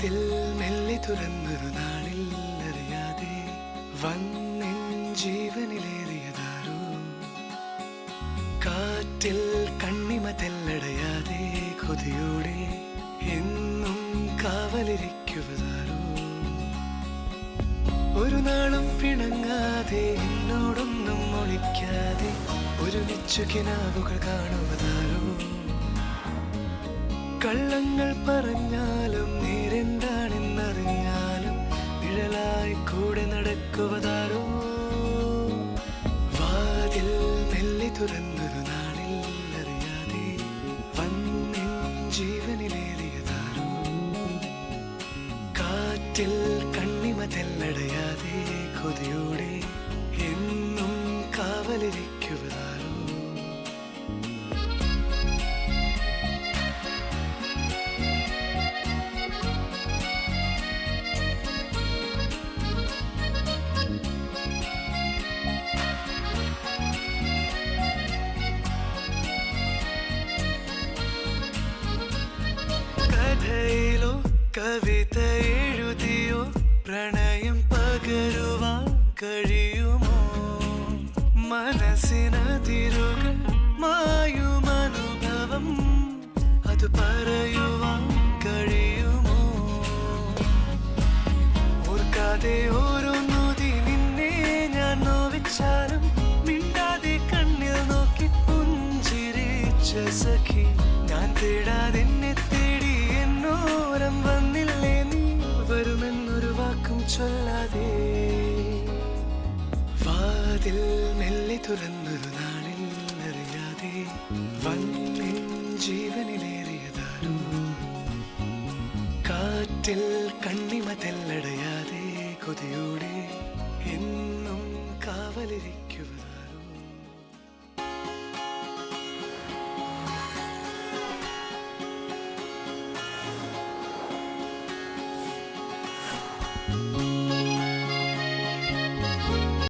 വാതിൽ മെല്ലെ തുറന്നൊരു നാളിൽ അറിയാതെ വന്നിൻ ജീവനിലേറിയതാരോ. കാറ്റിൽ കണ്ണിമ തെല്ലടയാതെ കൊതിയോടെ എന്നും കാവലിരിക്കുവതാരോ. ഒരു നാളും പിണങ്ങാതെ എന്നോടൊന്നും ഒളിക്കാതെ ഒരുമിച്ചു കിനാവുകൾ കാണുവതാരോ. കള്ളങ്ങൾ പറഞ്ഞാലും നേരെന്താണെന്നറിഞ്ഞാലും നിഴലായി കൂടെ നടക്കുവതാരോ. വാതിൽ മെല്ലെ തുറന്നൊരു നാളിൽ അറിയാതെ വന്നിൻ ജീവനിലേറിയതാരോ. കാറ്റിൽ കണ്ണിമ തെല്ലടയാതെ കൊതിയോടെ എന്നും കാവലിരിക്കുവതാരോ. കഥയിലോ കവിത എഴുതിയോ പ്രണയം പകരുവാൻ കഴിയുമോ. മനസ്സിനതിരുകൾ മായുമനുഭവം അത് പറയുവാൻ കഴിയുമോ. ഓർക്കാതെ ഓരോ നോതി നിന്നെ ഞാൻ നോവിച്ചാലും മിണ്ടാതെ കണ്ണിൽ നോക്കി പുഞ്ചിരിച്ച സഖി. ഞാൻ തേടാതെ തേടി എന്നോരം വന്നില്ലേ നീ, വരുമെന്നൊരു വാക്കും ചൊല്ലാതെ. വാതിൽ മെല്ലെ തുറന്നൊരു നാളിൽ അറിയാതെ വന്നിൻ ജീവനിലേറിയതാരോ. കാറ്റിൽ കണ്ണിമ തെല്ലടയാതെ കൊതിയോടെ എന്നും കാവലിരിക്കും.